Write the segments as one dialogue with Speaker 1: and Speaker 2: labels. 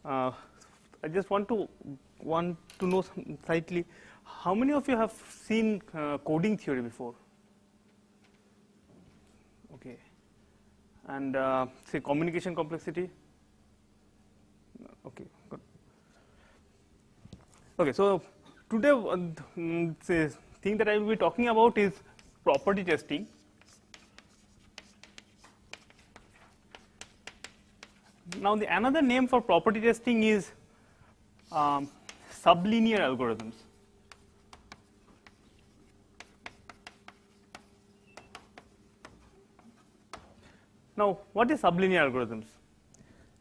Speaker 1: I just want to know slightly, how many of you have seen coding theory before? Okay, and say communication complexity. Okay, good. Okay, so today the thing that I will be talking about is property testing. Now, the another name for property testing is sublinear algorithms. Now, what is sublinear algorithms?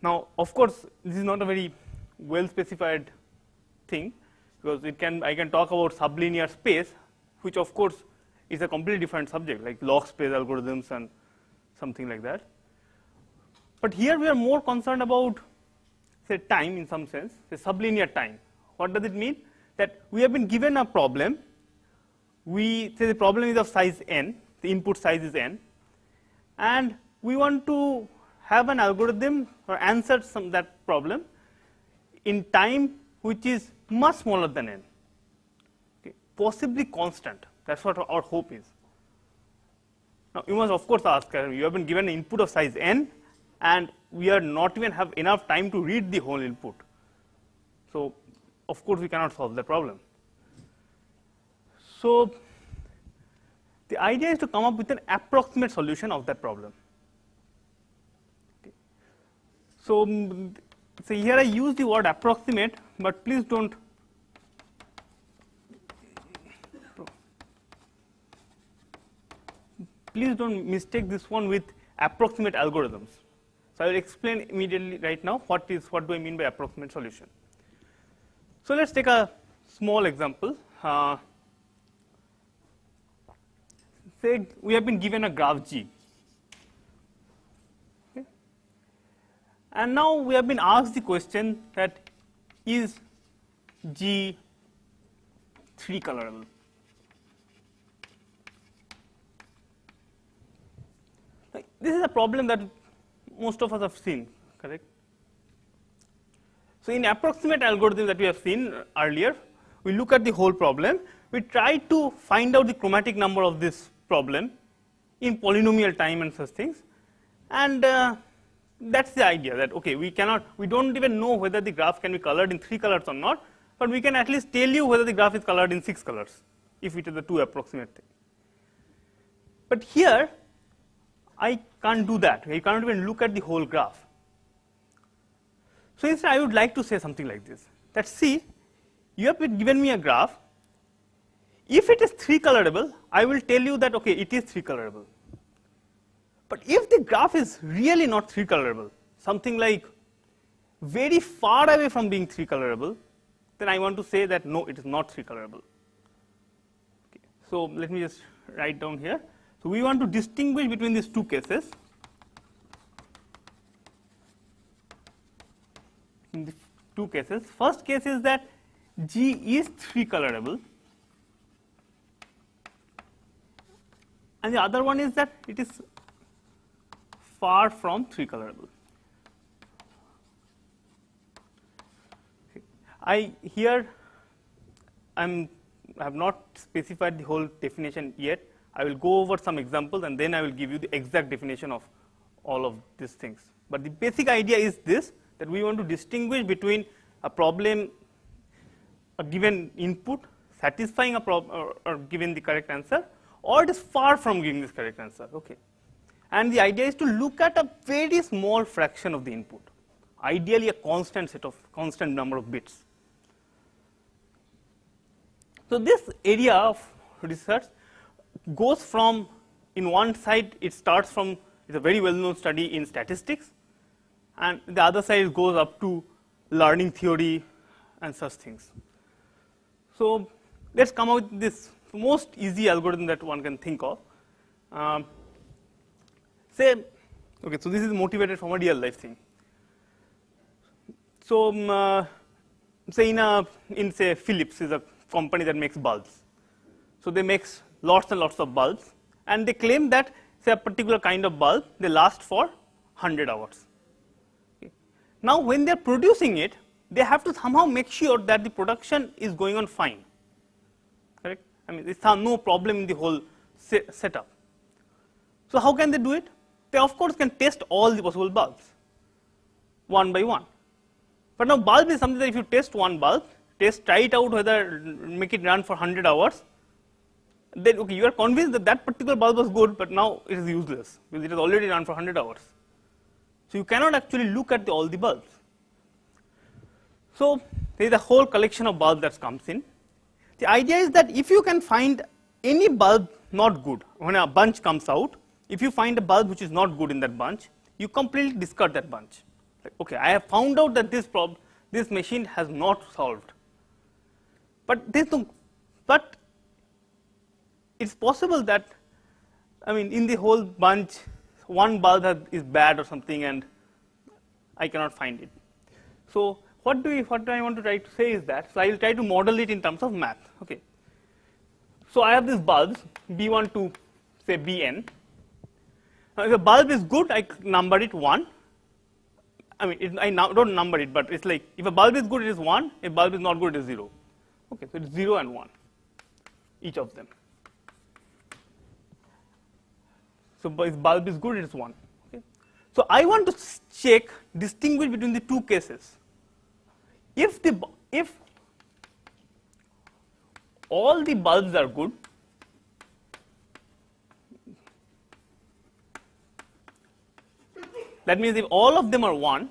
Speaker 1: Now, of course, this is not a very well specified thing, because I can talk about sublinear space, which of course is a completely different subject, like log space algorithms and something like that. But here we are more concerned about, say, time in some sense, say sublinear time. What does it mean? That we have been given a problem. We say the problem is of size n, the input size is n, and we want to have an algorithm or answer that problem in time which is much smaller than n, okay, possibly constant. That's what our hope is. Now, you must of course ask, you have been given an input of size n, and we are not even have enough time to read the whole input. So, of course, we cannot solve the problem. So, the idea is to come up with an approximate solution of that problem. Okay. So, here I use the word approximate, but please don't mistake this one with approximate algorithms. So, I will explain immediately right now what do I mean by approximate solution. So, let us take a small example. Say we have been given a graph G, okay, and now we have been asked the question that is G 3 colorable. This is a problem that most of us have seen, correct? So, in approximate algorithm that we have seen earlier, we look at the whole problem, we try to find out the chromatic number of this problem in polynomial time and such things, and that's the idea, that okay, we don't even know whether the graph can be colored in 3 colors or not, but we can at least tell you whether the graph is colored in 6 colors, if it is a too approximate thing. But here, I can't do that. I cannot even look at the whole graph. So, instead I would like to say something like this, that see, you have given me a graph. If it is 3 colorable, I will tell you that okay, it is 3 colorable. But if the graph is really not 3 colorable, something like very far away from being 3 colorable, then I want to say that no, it is not 3 colorable. Okay. So, let me just write down here. So, we want to distinguish between these two cases. In the two cases, first case is that G is 3 colorable, and the other one is that it is far from 3 colorable. I have not specified the whole definition yet. I will go over some examples and then I will give you the exact definition of all of these things. But the basic idea is this, that we want to distinguish between a problem, a given input satisfying a problem or giving the correct answer, or it is far from giving this correct answer. Okay. And the idea is to look at a very small fraction of the input, ideally a constant number of bits. So, this area of research goes from, in one side it starts from, it's a very well known study in statistics, and the other side goes up to learning theory and such things. So, let us come out with this most easy algorithm that one can think of. Say, okay, so this is motivated from a real life thing. So, say in say Philips is a company that makes bulbs. So, they make lots and lots of bulbs, and they claim that say a particular kind of bulb, they last for 100 hours. Okay. Now, when they are producing it, they have to somehow make sure that the production is going on fine. Correct? I mean, there's no problem in the whole setup. So, how can they do it? They of course can test all the possible bulbs one by one. But now, bulb is something that if you test one bulb, try it out whether make it run for 100 hours, then okay, you are convinced that that particular bulb was good, but now it is useless because it has already run for 100 hours. So, you cannot actually look at all the bulbs. So, there is a whole collection of bulbs that comes in. The idea is that if you can find any bulb not good, when a bunch comes out, if you find a bulb which is not good in that bunch, you completely discard that bunch. Like, okay, I have found out that this machine has not solved. But it's possible that, I mean, in the whole bunch, one bulb is bad or something, and I cannot find it. So, what I want to try to say is that, so I will try to model it in terms of math. Okay. So, I have these bulbs B1 to say Bn. Now, if a bulb is good, I number it 1. I mean, I don't number it, but it's like if a bulb is good, it is 1. If a bulb is not good, it is 0. Okay, so it's 0 and 1, each of them. So, if bulb is good, it is 1. Okay. So, I want to distinguish between the two cases. If all the bulbs are good, that means if all of them are 1,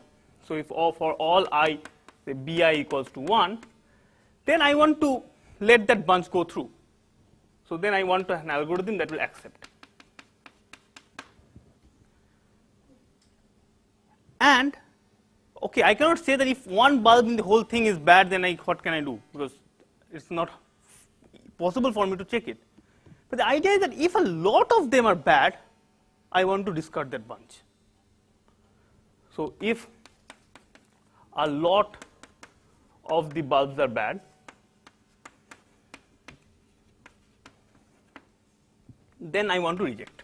Speaker 1: so if for all I say Bi equals to 1, then I want to let that bunch go through. So, then I want to have an algorithm that will accept. And okay, I cannot say that if one bulb in the whole thing is bad, then what can I do? Because it's not possible for me to check it. But the idea is that if a lot of them are bad, I want to discard that bunch. So, if a lot of the bulbs are bad, then I want to reject.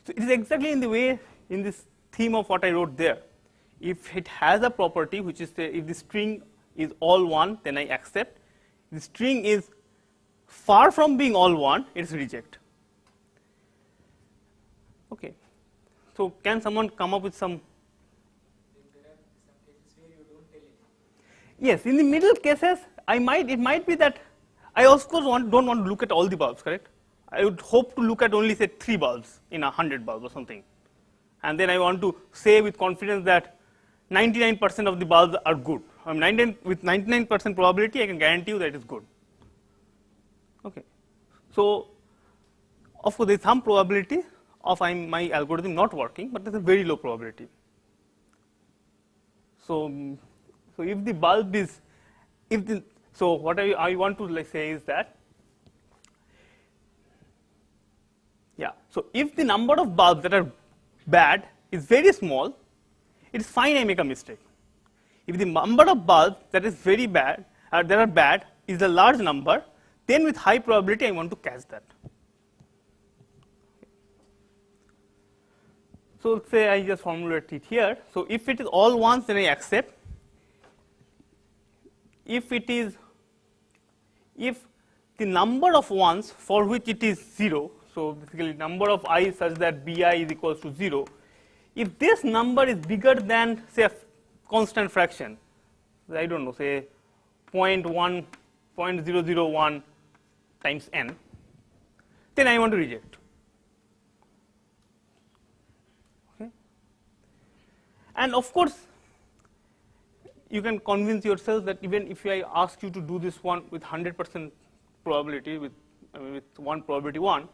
Speaker 1: So, it is exactly in the way in this theme of what I wrote there. If it has a property which is if the string is all 1, then I accept. If the string is far from being all 1, it is reject. Okay. So, can someone come up with some?
Speaker 2: There are some cases where you don't tell anything.
Speaker 1: Yes, in the middle cases, it might be that I of course don't want to look at all the bulbs, correct? I would hope to look at only say 3 bulbs in 100 bulbs or something. And then I want to say with confidence that 99% of the bulbs are good. I mean, with 99% probability, I can guarantee you that it is good. Okay. So, of course, there is some probability of my algorithm not working, but there is a very low probability. So, if the bulb is, so what I want to say is that, yeah, so if the number of bulbs that are bad is very small, it is fine I make a mistake. If the number of bulbs that is very bad, that are bad is a large number, then with high probability I want to catch that. So, let's say I just formulate it here. So, if it is all 1s, then I accept. If the number of 1s for which it is 0, so basically number of I such that Bi is equals to 0, if this number is bigger than say a constant fraction, I don't know, say 0.001 times n, then I want to reject. Okay. And of course, you can convince yourself that even if I ask you to do this one with 100% probability, with 1 probability 1,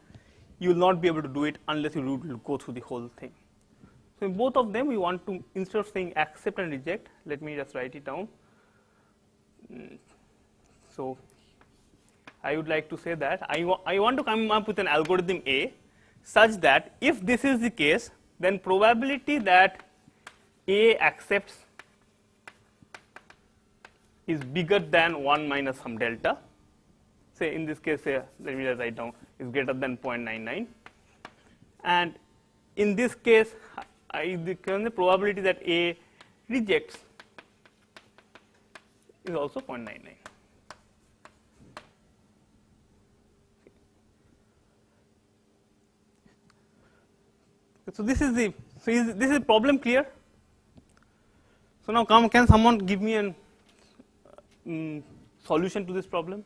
Speaker 1: you will not be able to do it unless you go through the whole thing. So, in both of them, we want to, instead of saying accept and reject, let me just write it down. So, I would like to say that I want to come up with an algorithm A such that if this is the case, then probability that A accepts is bigger than 1 minus some delta. Say in this case, let me just write down, is greater than 0.99. And in this case, the probability that A rejects is also 0.99. So this is the problem clear? So now can someone give me an solution to this problem?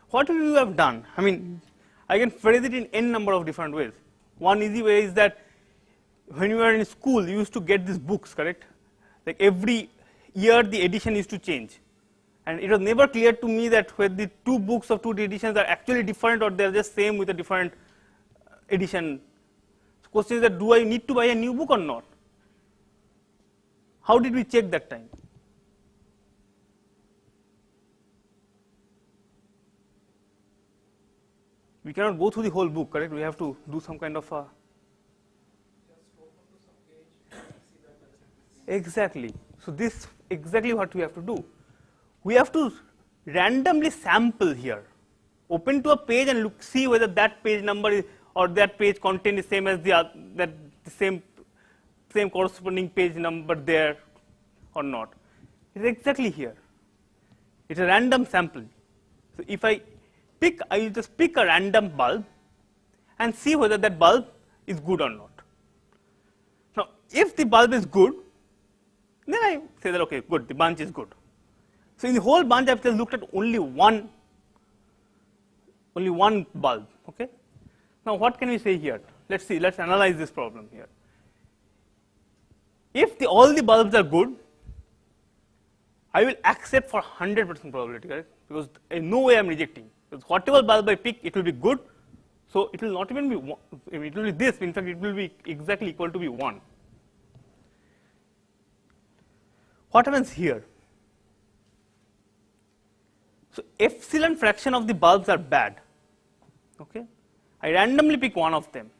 Speaker 1: What will you have done? I mean, I can phrase it in n number of different ways. One easy way is that when you were in school, you used to get these books, correct? Like every year the edition used to change. And it was never clear to me that whether the two books of two editions are actually different or they are just same with a different edition. The question is that do I need to buy a new book or not? How did we check that time? We cannot go through the whole book, correct? We have to do some kind of a. Exactly. So this exactly what we have to do. We have to randomly sample here. Open to a page and look, see whether that page number is, or that page content is same as the same corresponding page number there or not. It's exactly here. It's a random sample. So if I will just pick a random bulb and see whether that bulb is good or not. Now, if the bulb is good, then I say that okay, good, the bunch is good. So in the whole bunch, I've just looked at only one bulb. Okay. Now what can we say here? Let's see. Let's analyze this problem here. If all the bulbs are good, I will accept for 100% probability, correct? Because in no way I'm rejecting. Because whatever bulb I pick, it will be good. So it will not even be one, it will be this. In fact, it will be exactly equal to be 1. What happens here? So epsilon fraction of the bulbs are bad. Okay, I randomly pick one of them.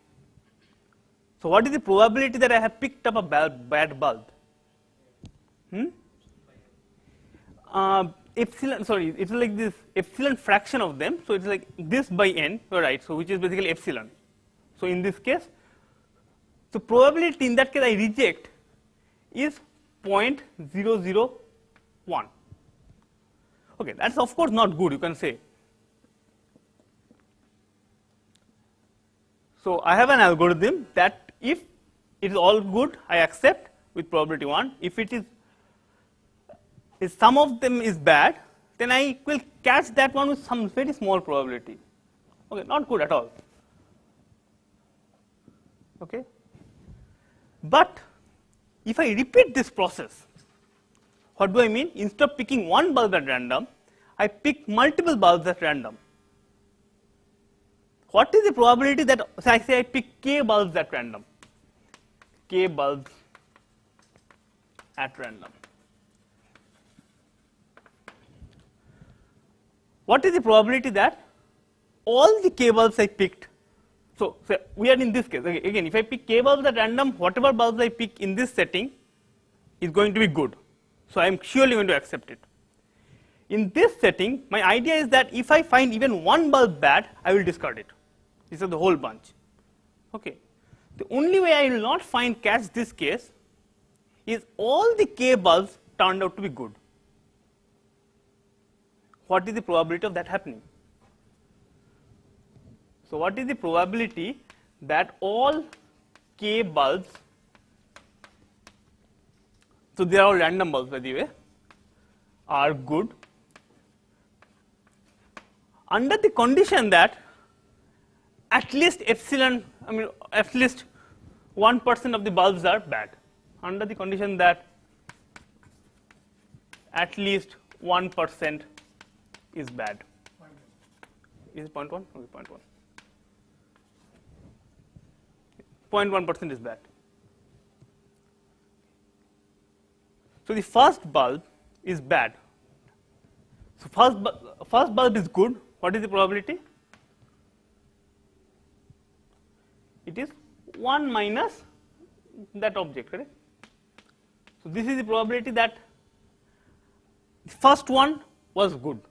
Speaker 1: So what is the probability that I have picked up a bad bulb? Epsilon. Sorry, it's like this epsilon fraction of them. So it's like this by n. Right. So which is basically epsilon. So in this case, so probability in that case I reject is 0.001. Okay, that's of course not good, you can say. So I have an algorithm that if it is all good, I accept with probability 1. If it is some of them is bad, then I will catch that one with some very small probability. Okay, not good at all. Okay. But if I repeat this process, what do I mean? Instead of picking one bulb at random, I pick multiple bulbs at random. What is the probability that, so I say I pick k bulbs at random, k bulbs at random. What is the probability that all the k bulbs I picked, so we are in this case, okay, again if I pick k bulbs at random, whatever bulbs I pick in this setting is going to be good. So I am surely going to accept it. In this setting, my idea is that if I find even one bulb bad, I will discard it. This is the whole bunch. Okay. The only way I will not catch this case is all the k bulbs turned out to be good. What is the probability of that happening? So what is the probability that all k bulbs, so they are all random bulbs by the way, are good under the condition that at least epsilon, at least 1% of the bulbs are bad. Under the condition that at least 1% is bad. Is it 0.1? Okay, 0.1. 0.1% is bad. So the first bulb is bad. So first bulb is good. What is the probability? It is 1 minus that object, correct? So this is the probability that the first one was good.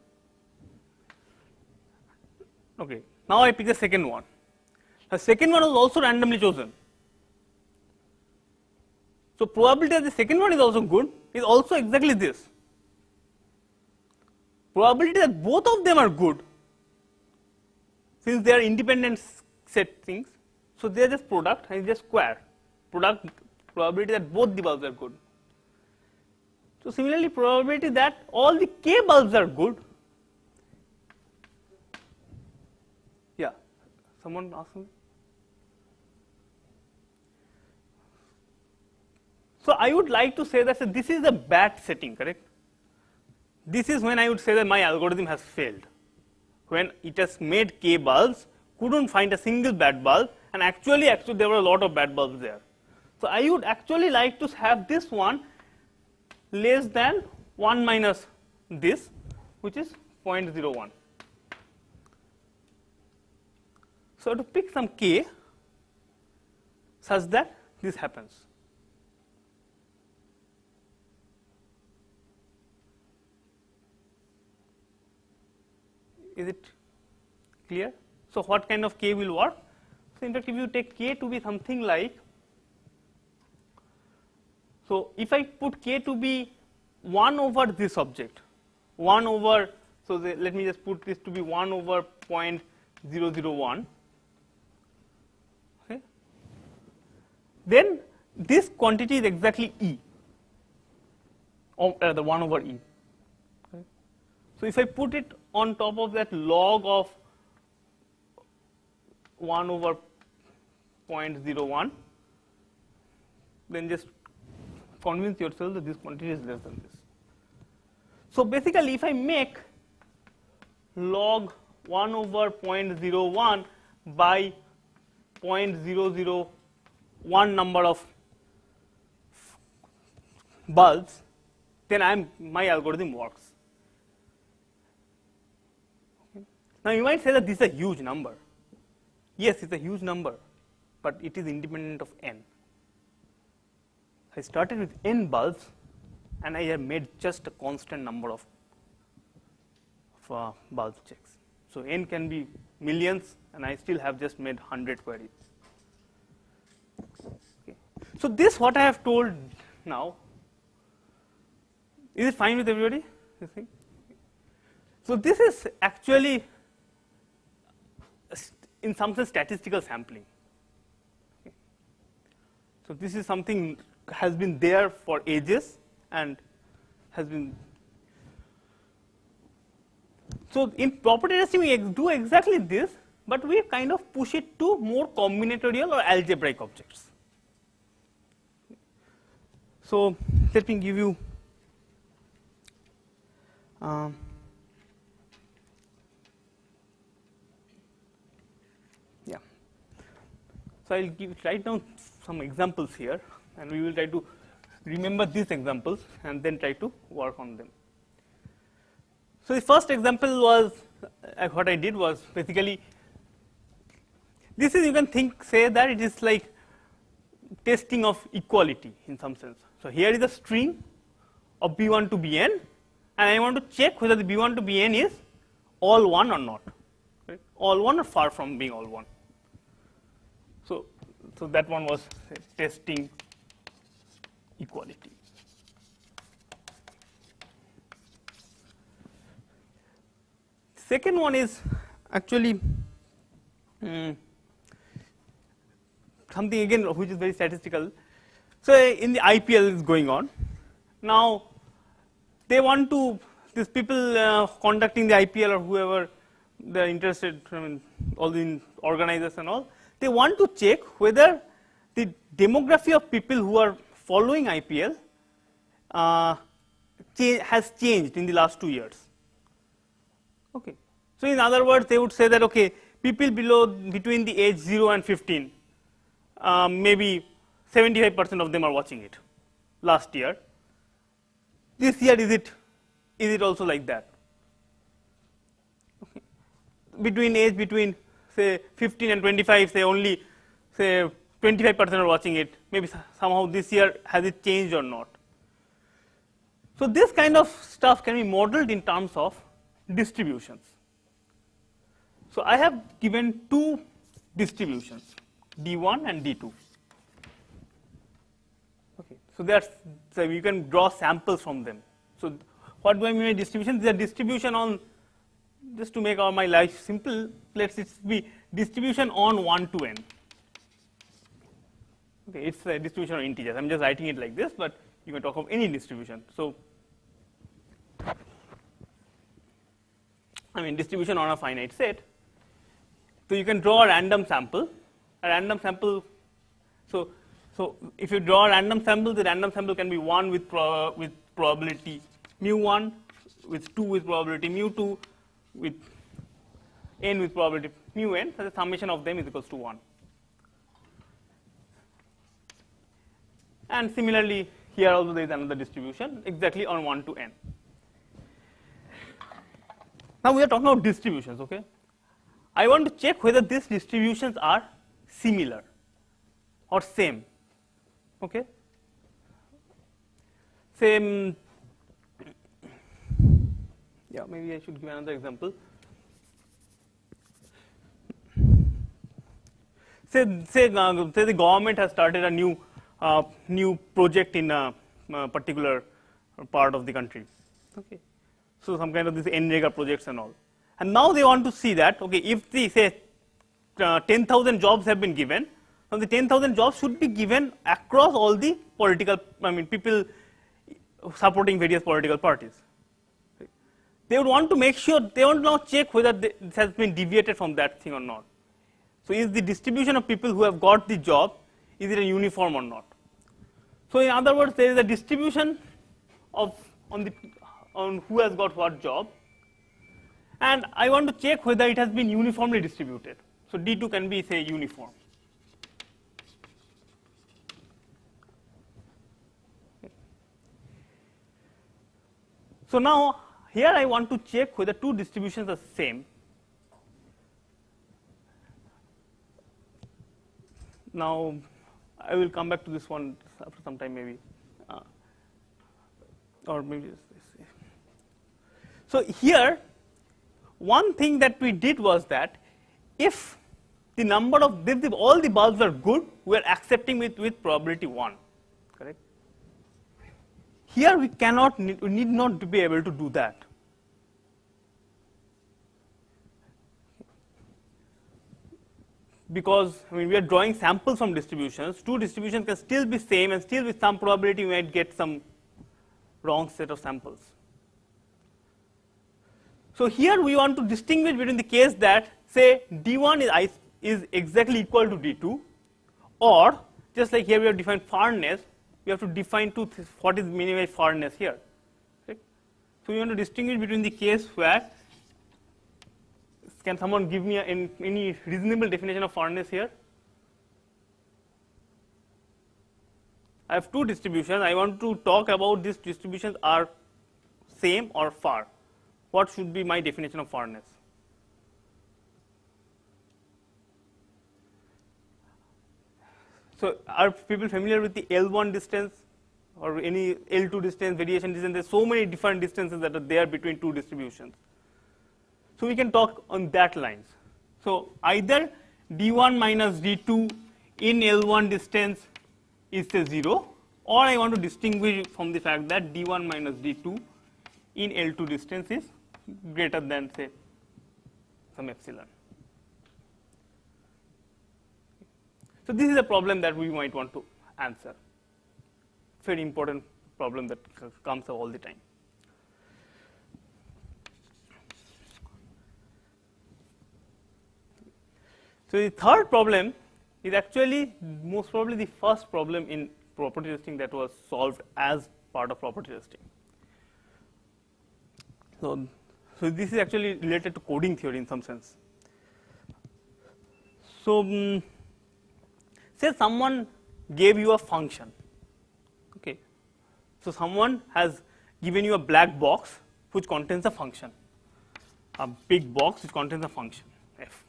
Speaker 1: Okay, now I pick the second one. The second one was also randomly chosen. So probability that the second one is also good is also exactly this. Probability that both of them are good, since they are independent set things, so they are just product and just square. Product probability that both the bulbs are good. So similarly, probability that all the k bulbs are good. Yeah, someone asked me. So I would like to say that this is a bad setting, correct? This is when I would say that my algorithm has failed. When it has made k bulbs, couldn't find a single bad bulb, and actually there were a lot of bad bulbs there. So I would actually like to have this one less than 1 minus this, which is 0.01. So to pick some k such that this happens. Is it clear? So what kind of k will work? So in fact, if you take k to be something like, so if I put k to be 1 over this object, 1 over, so let me just put this to be 1 over 0.001, okay, then this quantity is exactly E, the 1 over E. Okay. So if I put it on top of that log of 1 over 0.01, then just convince yourself that this quantity is less than this. So basically, if I make log 1 over 0.01 by 0.001 number of bulbs, then my algorithm works. Okay. Now you might say that this is a huge number. Yes, it's a huge number, but it is independent of n. I started with n bulbs, and I have made just a constant number of bulb checks. So n can be millions, and I still have just made 100 queries. Okay. So this what I have told now. Is it fine with everybody? You think? So this is actually, in some sense, statistical sampling. Okay. So this is something has been there for ages and has been. So in property testing, we do exactly this, but we kind of push it to more combinatorial or algebraic objects. So let me give you. Yeah. So I'll write down some examples here, and we will try to remember these examples and then try to work on them. So the first example was what I did was basically this is, you can say that it is like testing of equality in some sense. So here is a string of B1 to Bn, and I want to check whether the B1 to Bn is all 1 or not. Right? All 1 or far from being all 1. So that one was testing equality. Second one is actually something again which is very statistical. So in the IPL is going on. Now they want to, these people conducting the IPL or whoever they are interested, I mean all the organizers and all, they want to check whether the demography of people who are following IPL has changed in the last 2 years. Okay. So in other words, they would say that okay, people between the age 0 and 15, maybe 75% of them are watching it last year. This year, is it also like that? Okay. Between say 15 and 25, say only say 25% are watching it. Maybe somehow this year has it changed or not? So this kind of stuff can be modeled in terms of distributions. So I have given two distributions, D1 and D2. Okay, so you can draw samples from them. So what do I mean by distribution? These are distribution on, just to make my life simple, let's it be distribution on 1 to n. Okay, it's a distribution of integers. I'm just writing it like this, but you can talk of any distribution. So I mean distribution on a finite set. So you can draw a random sample. A random sample. So if you draw a random sample, the random sample can be 1 with probability mu1, with 2 with probability mu2, with n with probability mu n. So the summation of them is equals to 1. And similarly, here also there is another distribution exactly on 1 to n. Now we are talking about distributions, okay? I want to check whether these distributions are similar or same, okay? Same, yeah, maybe I should give another example. Say the government has started a new project in a particular part of the country, okay? So some kind of this NREGA projects and all. And now they want to see that, okay, if the say 10,000 jobs have been given, now the 10,000 jobs should be given across all the political, people supporting various political parties. They would want to make sure, they want to now check whether this has been deviated from that thing or not. So is the distribution of people who have got the job, is it a uniform or not? So in other words, there is a distribution of on who has got what job, and I want to check whether it has been uniformly distributed. So D2 can be, say, uniform. Okay. So now here I want to check whether two distributions are same. Now I will come back to this one after some time, maybe, or maybe this. So here, one thing that we did was that if the number of all the bulbs are good, we are accepting with probability 1, correct? Here we need not to be able to do that. Because we are drawing samples from distributions. Two distributions can still be same, and still with some probability we might get some wrong set of samples. So here we want to distinguish between the case that, say, D1 is exactly equal to D2, or just like here we have defined farness, we have to define what is minimized farness here. Right? So we want to distinguish between the case where, can someone give me any reasonable definition of farness here? I have two distributions. I want to talk about these distributions are same or far. What should be my definition of farness? So are people familiar with the L1 distance or any L2 distance, variation distance? There are so many different distances that are there between two distributions. So we can talk on that lines. So either D1 minus D2 in L1 distance is say 0, or I want to distinguish from the fact that D1 minus D2 in L2 distance is greater than, say, some epsilon. So this is a problem that we might want to answer. Very important problem that comes up all the time. So the third problem is actually most probably the first problem in property testing that was solved as part of property testing. So this is actually related to coding theory in some sense. So say someone gave you a function, okay. So someone has given you a black box which contains a function, a big box which contains a function f,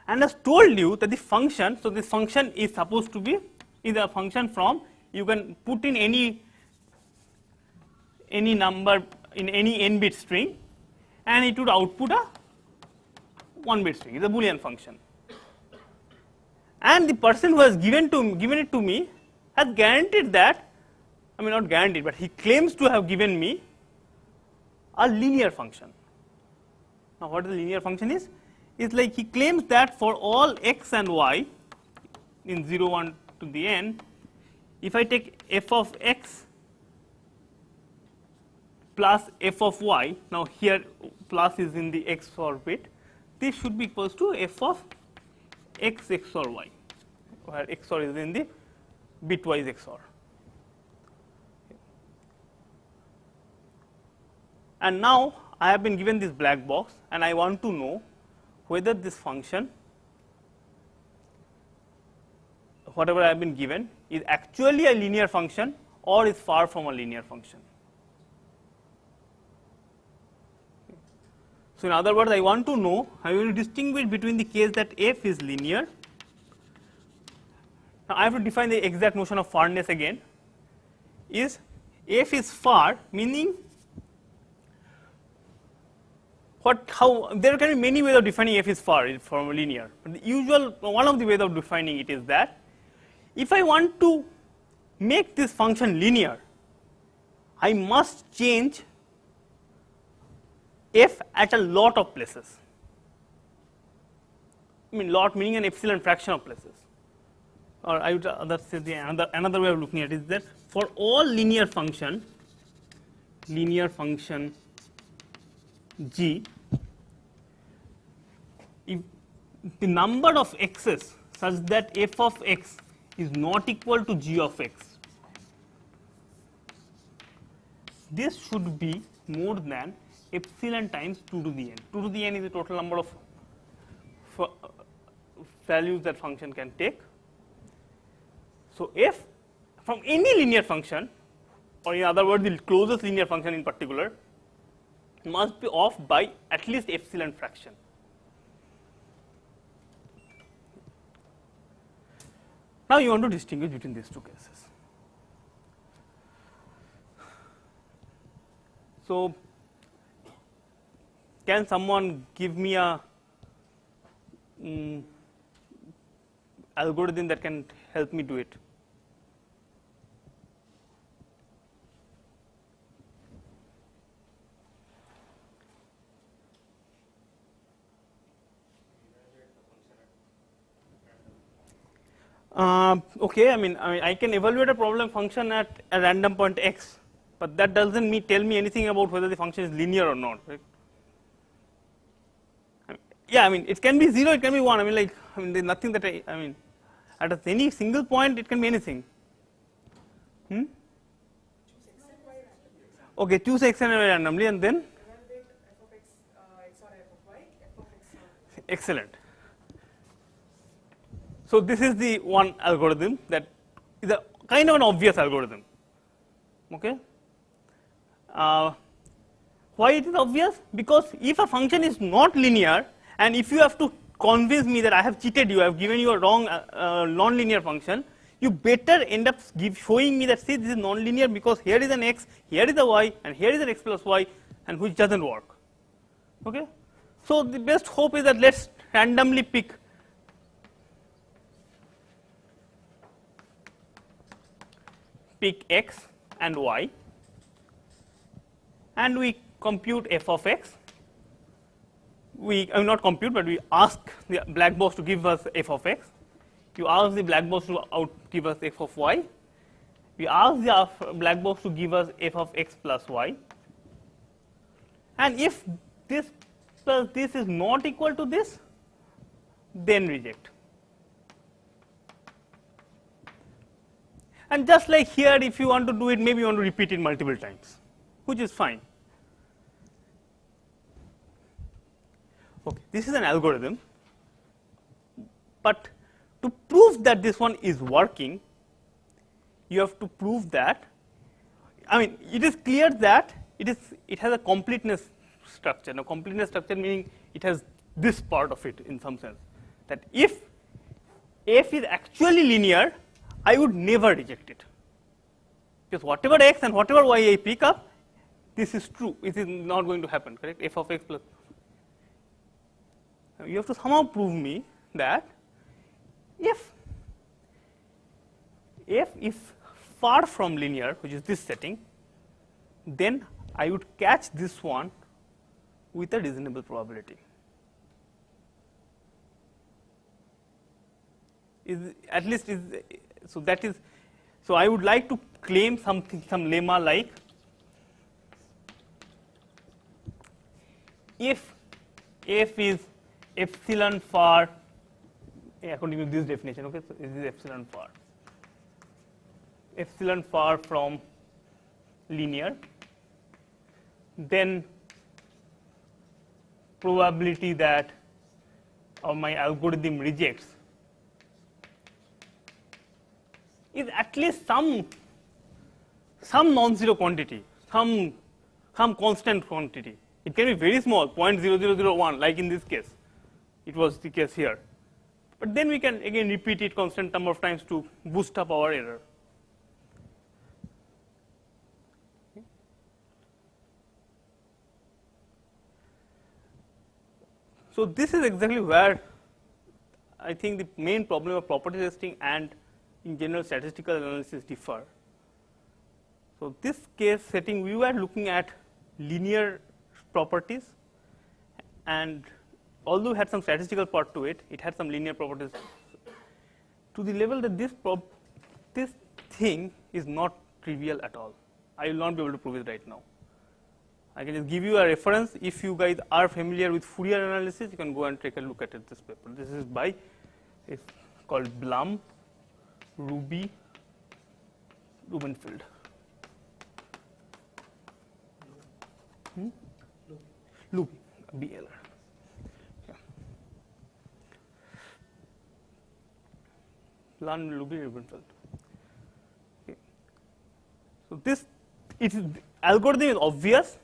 Speaker 1: and has told you that the function, so this function is supposed to be is a function from, you can put in any number in any n-bit string, and it would output a one bit string, it's a Boolean function. And the person who has given it to me has guaranteed that, I mean not guaranteed, but he claims to have given me a linear function. Now what the linear function is? It's like he claims that for all x and y in 0, 1 to the n, if I take f of x plus f of y, now here plus is in the XOR bit, this should be equals to f of x XOR y, where XOR is in the bitwise XOR. And now I have been given this black box and I want to know whether this function, whatever I have been given, is actually a linear function or is far from a linear function. So in other words, I want to know, I will distinguish between the case that f is linear. Now I have to define the exact notion of farness again. Is f is far, meaning there can be many ways of defining f is far from linear. But the usual, one of the ways of defining it is that if I want to make this function linear, I must change f at a lot of places. I mean lot meaning an epsilon fraction of places. Or I would rather say another way of looking at it is that for all linear function g, if the number of x's such that f of x is not equal to g of x, this should be more than epsilon times 2 to the n. 2 to the n is the total number of values that function can take. So f from any linear function, or in other words the closest linear function in particular, must be off by at least epsilon fraction. Now you want to distinguish between these two cases. So can someone give me a algorithm that can help me do it? Okay, I mean I can evaluate a problem function at a random point x, but that doesn't tell me anything about whether the function is linear or not, right? Yeah, I mean it can be 0, it can be 1. I mean there's nothing that I mean at any single point it can be anything. Okay, choose x and y randomly and then
Speaker 2: Evaluate f of x XOR f of y, f of x.
Speaker 1: Excellent. So this is the one algorithm that is a kind of an obvious algorithm. Okay. Why it is obvious? Because if a function is not linear, and if you have to convince me that I have cheated you, I have given you a wrong non-linear function, you better end up showing me that see this is non-linear because here is an x, here is a y, and here is an x plus y, and which doesn't work. Okay. So the best hope is that let's randomly pick x and y, and we compute f of x. We not compute, but we ask the black box to give us f of x. You ask the black box to give us f of y. We ask the black box to give us f of x plus y. And if this plus this is not equal to this, then reject. And just like here, if you want to do it, maybe you want to repeat it multiple times, which is fine. Okay, this is an algorithm, but to prove that this one is working, you have to prove that, I mean, it is clear that it has a completeness structure. Now, completeness structure meaning it has this part of it in some sense, that if f is actually linear, I would never reject it, because whatever x and whatever y I pick up, this is true. It is not going to happen, correct? F of x plus. you have to somehow prove me that if f is far from linear, which is this setting, then I would catch this one with a reasonable probability. At least so that is, so I would like to claim something, some lemma like if f is epsilon far, according to this definition, okay, so this is epsilon far from linear, then probability that my algorithm rejects is at least some non-zero quantity, some constant quantity. It can be very small, 0.0001, like in this case. It was the case here. But then we can again repeat it constant number of times to boost up our error. So this is exactly where I think the main problem of property testing and in general statistical analysis differ. So this case setting, we were looking at linear properties, and although it had some statistical part to it, it had some linear properties to the level that this thing is not trivial at all. I will not be able to prove it right now. I can just give you a reference. If you guys are familiar with Fourier analysis, you can go and take a look at it, this paper. This is by, it's called Blum, Ruby, Rubenfeld. Loop, BLR. Yeah. Blum, Ruby, Rubenfeld. Okay. So this, algorithm is obvious,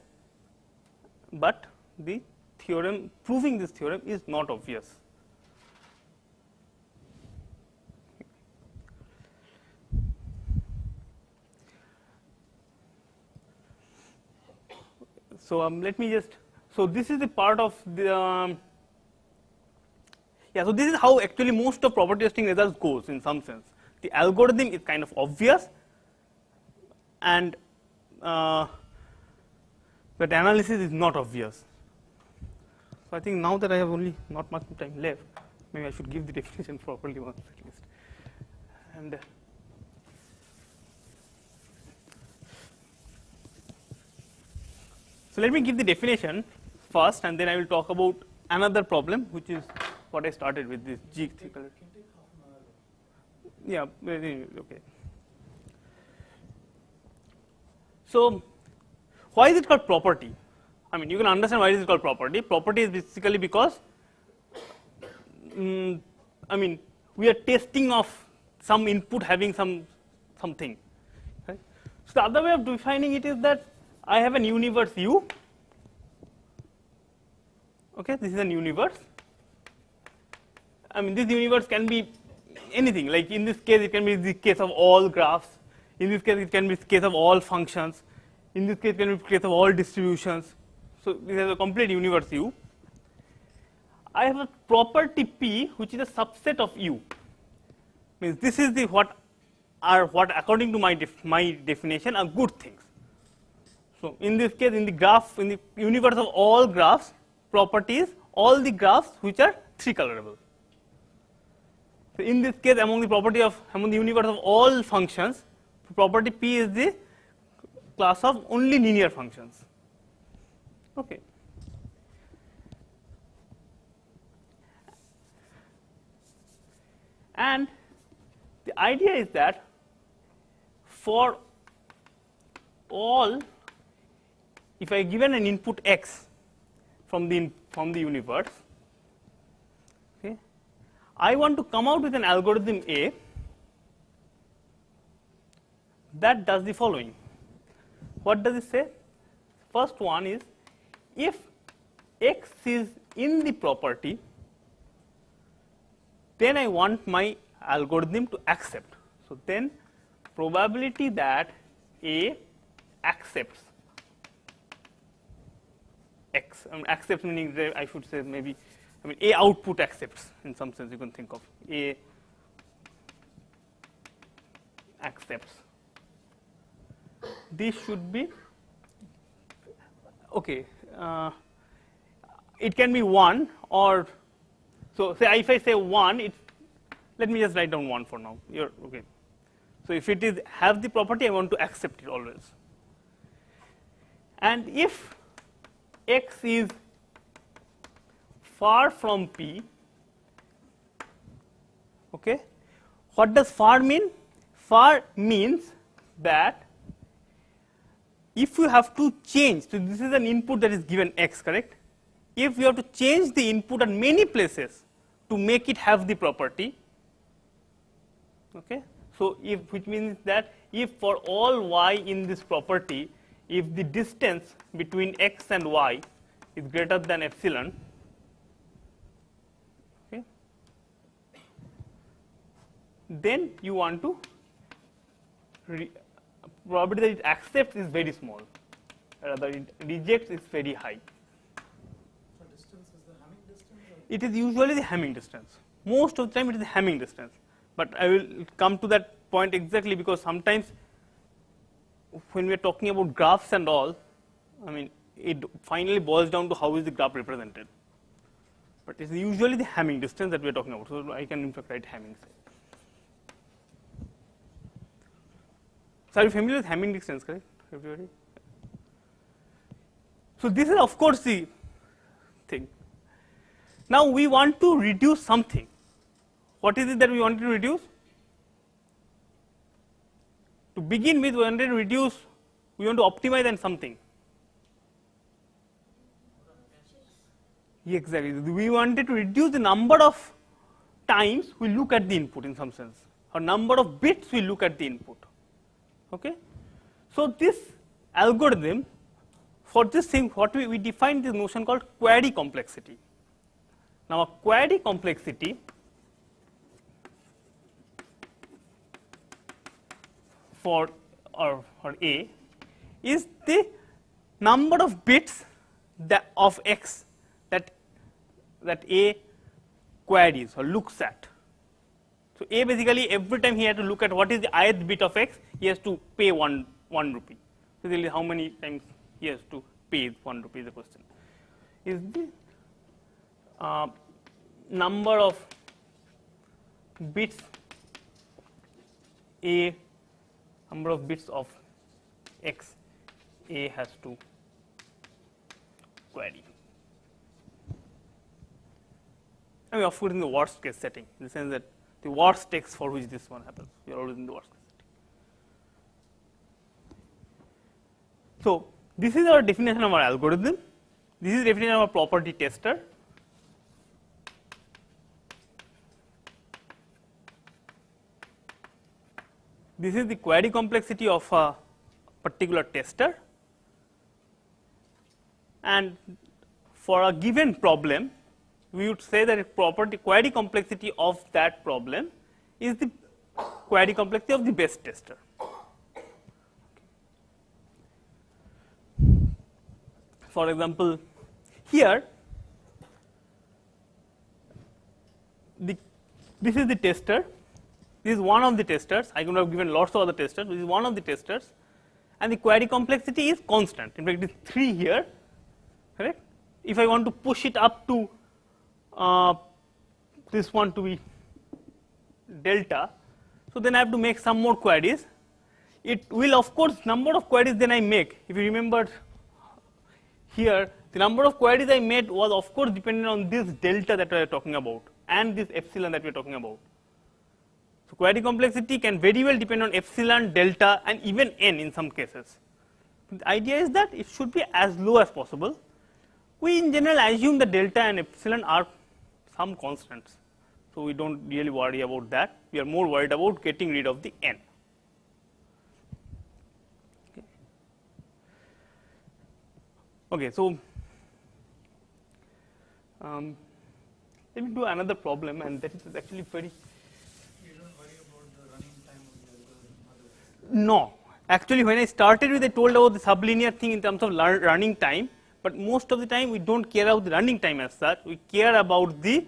Speaker 1: but the theorem, proving this theorem is not obvious. So let me just, so this is the part of the, yeah, so this is how actually most of property testing results goes in some sense. The algorithm is kind of obvious, and but analysis is not obvious. So I think now that I have only not much time left, maybe I should give the definition properly once at least. And so let me give the definition first, and then I will talk about another problem, which is what I started with, this G. Yeah, okay. So why is it called property? I mean, you can understand why it is called property. Property is basically because, I mean, we are testing of some input having something. Right? So the other way of defining it is that I have an universe U. Okay, this is an universe. I mean, this universe can be anything. Like in this case, it can be the case of all graphs. In this case, it can be the case of all functions. In this case, it can be the case of all distributions. So this is a complete universe U. I have a property P, which is a subset of U. Means this is the what according to my definition are good things. So in this case, in the graph, in the universe of all graphs, property is all the graphs which are 3-colorable. So in this case, among the universe of all functions, property P is the class of only linear functions. Okay. And the idea is that for all, if I given an input x from the universe, okay, I want to come out with an algorithm A that does the following. What does it say? First one is, if x is in the property, then I want my algorithm to accept. So then probability that A accepts x, accepts meaning I should say maybe I mean, A output accepts, in some sense you can think of. A accepts. This should be, okay, it can be 1 or, so say if I say 1, let me just write down 1 for now. Okay. So if it is have the property, I want to accept it always. And if x is far from P, okay, what does far mean? Far means that if you have to change, so this is an input that is given x, correct? If you have to change the input at many places to make it have the property, okay, so which means that if for all y in this property, if the distance between x and y is greater than epsilon, okay, then you want to probability that it accepts is very small, rather it rejects is very high.
Speaker 2: So distance is the Hamming distance? Or?
Speaker 1: It is usually the Hamming distance. Most of the time it is the Hamming distance. But I will come to that point exactly, because sometimes when we are talking about graphs and all, I mean, it finally boils down to how is the graph represented. But it is usually the Hamming distance that we are talking about. So I can in fact write Hamming. So are you familiar with Hamming distance, correct, everybody? So this is of course the thing. Now we want to reduce something. What is it that we wanted to reduce? To begin with, we wanted to reduce, we want to optimize on something. Exactly. We wanted to reduce the number of times we look at the input in some sense, or number of bits we look at the input. Okay? So this algorithm, for this thing, what we define this notion called query complexity. Now a query complexity for A is the number of bits that of x that A queries or looks at. So A basically every time he had to look at what is the ith bit of x, he has to pay one rupee. Basically how many times he has to pay 1 rupee is the question. Is the number of bits A, number of bits of x A has to query. I mean, of course, in the worst case setting, in the sense that the worst case for which this one happens, we are always in the worst case setting. So this is our definition of our algorithm. This is the definition of our property tester. This is the query complexity of a particular tester, and for a given problem, we would say that the query complexity of that problem is the query complexity of the best tester. For example, here this is the tester. This is one of the testers. I could have given lots of other testers. This is one of the testers, and the query complexity is constant. In fact, it is 3 here, correct? If I want to push it up to this one to be delta, so then I have to make some more queries. It will, of course, number of queries then I make. If you remember here, the number of queries I made was, of course, dependent on this delta that we are talking about and this epsilon that we are talking about. So query complexity can very well depend on epsilon, delta, and even n in some cases. The idea is that it should be as low as possible. We in general assume that delta and epsilon are some constants, so we don't really worry about that. We are more worried about getting rid of the n. Okay, so let me do another problem, and that is actually very.
Speaker 2: You don't worry about the running time of the algorithm?
Speaker 1: No, actually, when I started with, I told about the sublinear thing in terms of running time, but most of the time we don't care about the running time as such. We care about the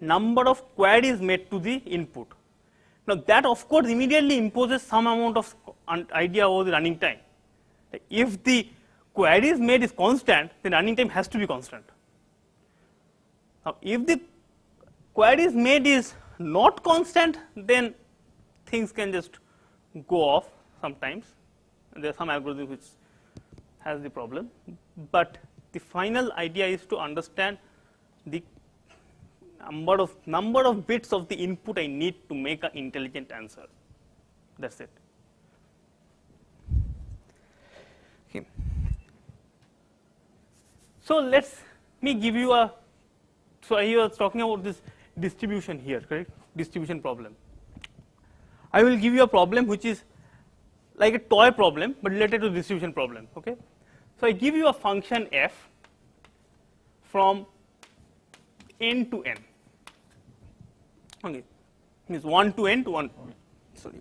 Speaker 1: number of queries made to the input. Now, that of course immediately imposes some amount of idea over the running time. If the queries made is constant, then running time has to be constant. Now, if the queries made is not constant, then things can just go off sometimes. There are some algorithms which has the problem, but the final idea is to understand the number of bits of the input I need to make an intelligent answer. That's it. Okay. So let me give you a. So I was talking about this distribution here, correct? Distribution problem. I will give you a problem which is like a toy problem, but related to distribution problem. Okay. So I give you a function f from n to n. Okay, means 1 to n to 1. Sorry,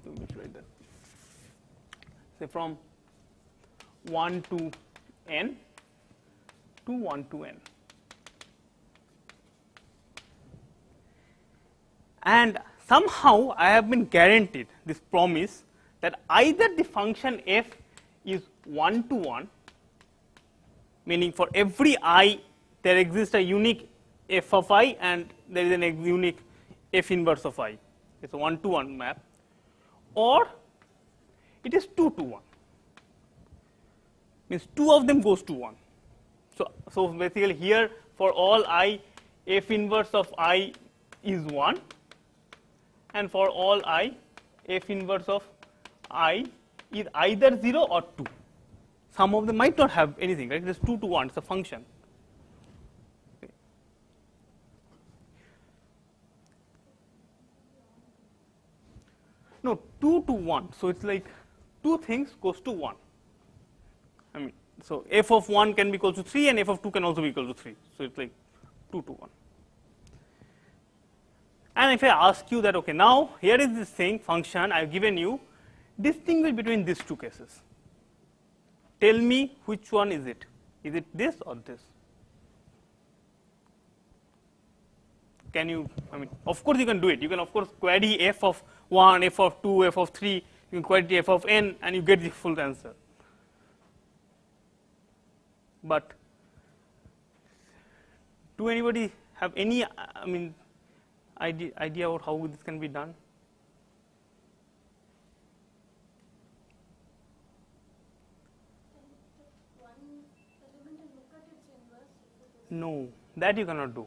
Speaker 1: let me write that. Say from 1 to n to 1 to n. And somehow I have been guaranteed this promise that either the function f is 1 to 1, meaning for every I there exists a unique f of I and there is an unique f inverse of I. It's a 1 to 1 map, or it is 2 to 1, means two of them goes to 1. So basically here for all I, f inverse of I is 1, and for all I, f inverse of I is either 0 or 2. Some of them might not have anything, right? It is 2 to 1, it's a function. Okay. No, 2 to 1, so it's like two things goes to 1. I mean, so f of 1 can be equal to 3 and f of 2 can also be equal to 3. So it's like 2 to 1. And if I ask you that, okay, now here is this thing, function I have given you, distinguish between these two cases. Tell me which one is it? Is it this or this? Can you, I mean, of course you can do it. You can of course query f of 1, f of 2, f of 3, you can query f of n and you get the full answer. But do anybody have any, I mean, idea about how this can be done? No, that you cannot do.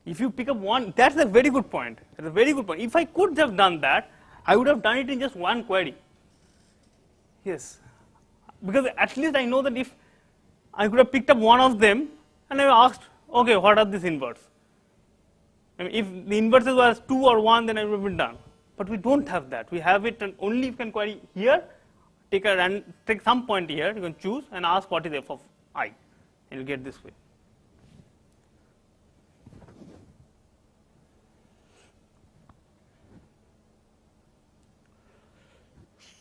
Speaker 1: If you pick up one, that's a very good point. That's a very good point. If I could have done that, I would have done it in just one query. Yes, because at least I know that if I could have picked up one of them and I asked, okay, what are these inverse? I mean, if the inverses was 2 or 1, then I would have been done. But we don't have that. We have it, and only you can query here, take some point here, you can choose and ask what is f of I, and you get this way.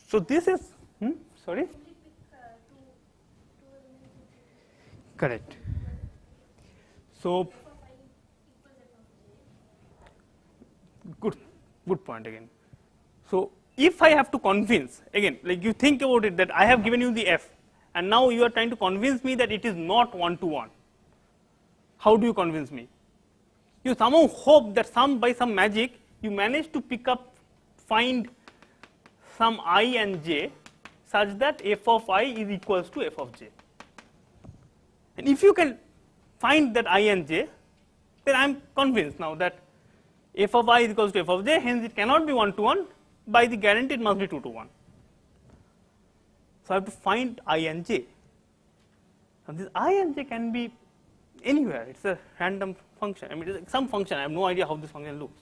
Speaker 1: So this is, sorry? Correct. So, good point again. So, if I have to convince, again, like you think about it that I have given you the f, and now you are trying to convince me that it is not 1 to 1. How do you convince me? You somehow hope that by some magic, you manage to find some I and j such that f of I is equals to f of j. And if you can find that I and j, then I am convinced now that f of I is equals to f of j, hence it cannot be 1 to 1, by the guarantee it must be 2 to 1. So I have to find I and j. Now this I and j can be anywhere, it's a random function, I mean it is some function, I have no idea how this function looks.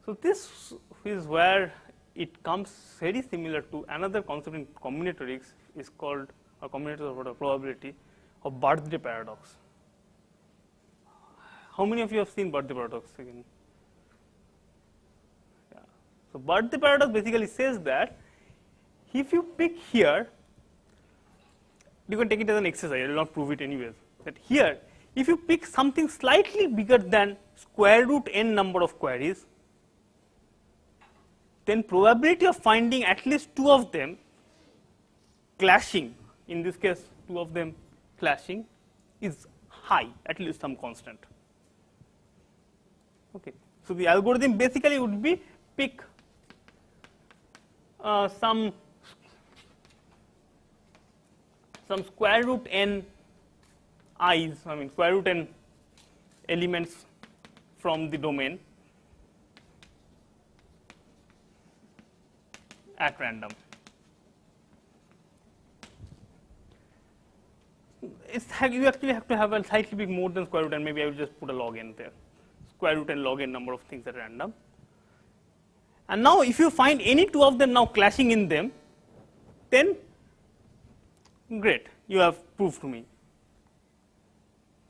Speaker 1: So this is where it comes very similar to another concept in combinatorics, is called a combinatorics of probability of birthday paradox. How many of you have seen birthday paradox again? Yeah. So birthday paradox basically says that if you pick here you can take it as an exercise, I will not prove it anyways. That here, if you pick something slightly bigger than square root n number of queries, then probability of finding at least two of them clashing, in this case two of them clashing, is high, at least some constant. Okay. So the algorithm basically would be pick some square root n i's, I mean square root n elements from the domain at random. You actually have to have a slightly big more than square root n, maybe I will just put a log n there. Square root n log n number of things at random. And now if you find any two of them now clashing in them, then great, you have proved to me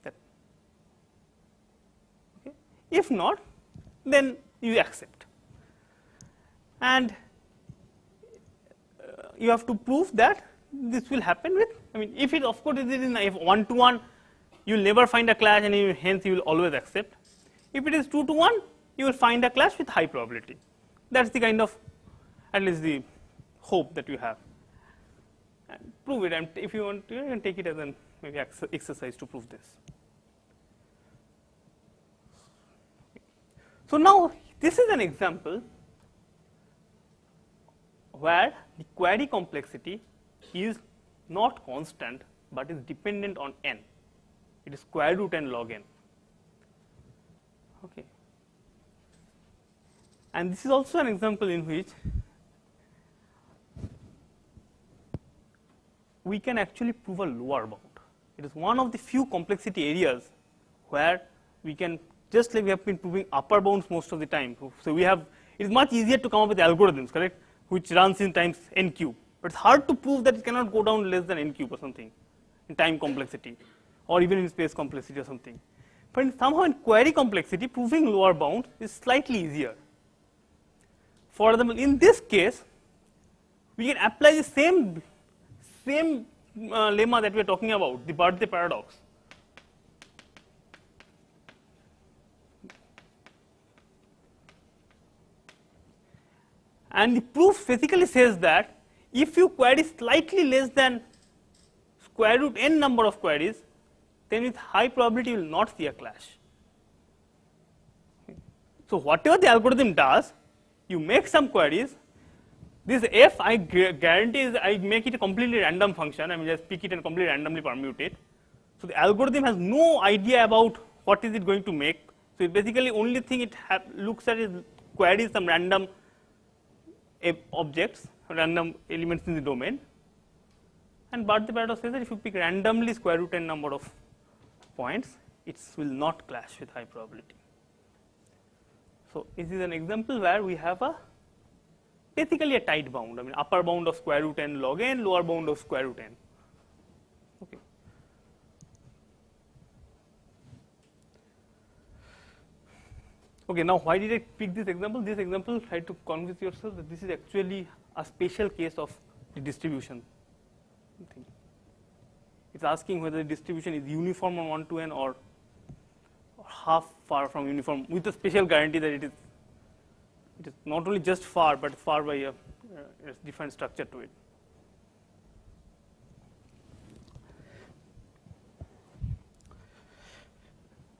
Speaker 1: that. Okay. If not, then you accept. And you have to prove that this will happen with, I mean, if it of course it is in if 1 to 1, you will never find a clash and hence you will always accept. If it is 2 to 1, you will find a clash with high probability. That is the kind of, at least the hope that you have. And prove it, and if you want to, you can take it as an maybe exercise to prove this. So now this is an example where the query complexity is not constant but is dependent on n. It is square root n log n. Okay. And this is also an example in which we can actually prove a lower bound. It is one of the few complexity areas where we can, just like we have been proving upper bounds most of the time. So we have, it is much easier to come up with algorithms, correct, which runs in times n cube. But it's hard to prove that it cannot go down less than n cube or something in time complexity or even in space complexity or something. But somehow in query complexity, proving lower bound is slightly easier. For example, in this case, we can apply the same lemma that we are talking about, the birthday paradox. And the proof basically says that if you query slightly less than square root n number of queries, then with high probability you will not see a clash. So whatever the algorithm does, you make some queries. This f, I guarantee, is I make it a completely random function. I mean, just pick it and completely randomly permute it. So the algorithm has no idea about what is it going to make. So it basically only thing it looks at is queries some random objects, random elements in the domain. And birthday paradox says that if you pick randomly square root n number of points, it will not clash with high probability. So this is an example where we have a basically a tight bound. I mean, upper bound of square root n log n, lower bound of square root n. Okay. Okay, now why did I pick this example? This example, try to convince yourself that this is actually a special case of the distribution thing. It's asking whether the distribution is uniform on 1 to n or half far from uniform, with a special guarantee that it is not only just far, but far by a different structure to it.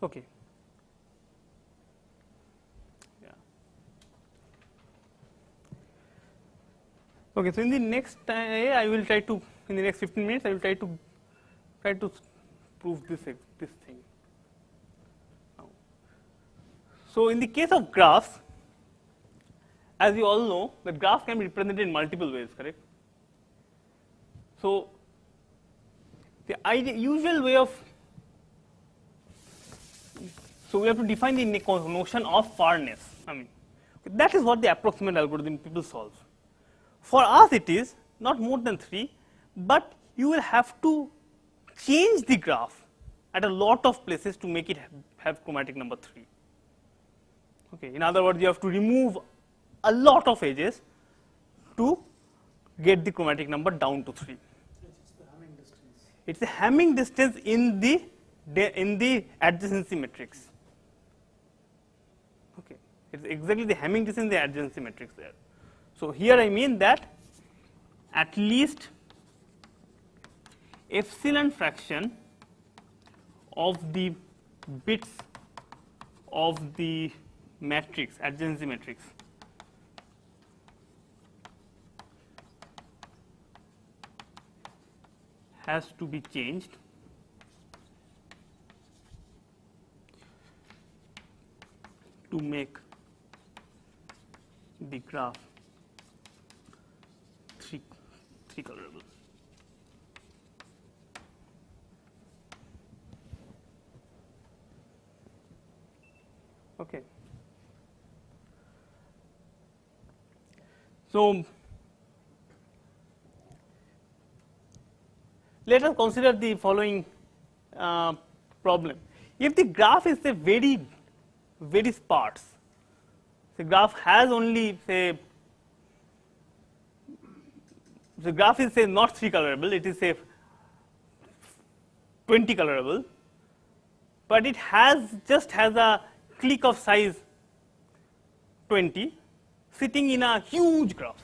Speaker 1: Okay. Yeah. Okay. So in the next I will try to, in the next 15 minutes, I will try to prove this thing. So in the case of graphs, as you all know, the graph can be represented in multiple ways, correct? So the usual way of, so we have to define the notion of farness. I mean, that is what the approximate algorithm people solve. For us, it is not more than 3, but you will have to change the graph at a lot of places to make it have chromatic number 3. Okay. In other words, you have to remove a lot of edges to get the chromatic number down to 3.
Speaker 2: It's the Hamming distance.
Speaker 1: It's a Hamming distance in the adjacency matrix. Okay, it's exactly the Hamming distance in the adjacency matrix there. So here I mean that at least epsilon fraction of the bits of the matrix, adjacency matrix, has to be changed to make the graph three colorable. Okay. So let us consider the following problem. If the graph is a very sparse, the graph has only say, the graph is say not 3 colorable, it is say 20 colorable, but it just has a clique of size 20 sitting in a huge graph.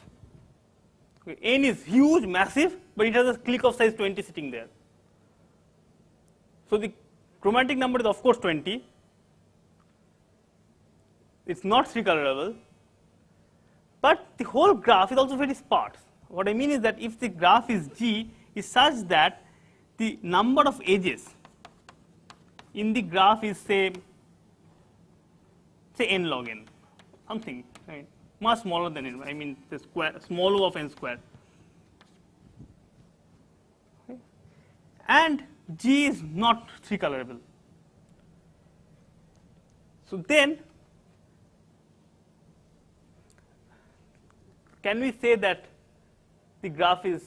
Speaker 1: Okay, n is huge, massive, but it has a clique of size 20 sitting there. So the chromatic number is of course 20. It's not 3 colorable, but the whole graph is also very sparse. What I mean is that if the graph is G is such that the number of edges in the graph is say n log n, something, right, much smaller than n. I mean the square, small o of n square. Okay. And G is not 3 colorable. So then can we say that the graph is,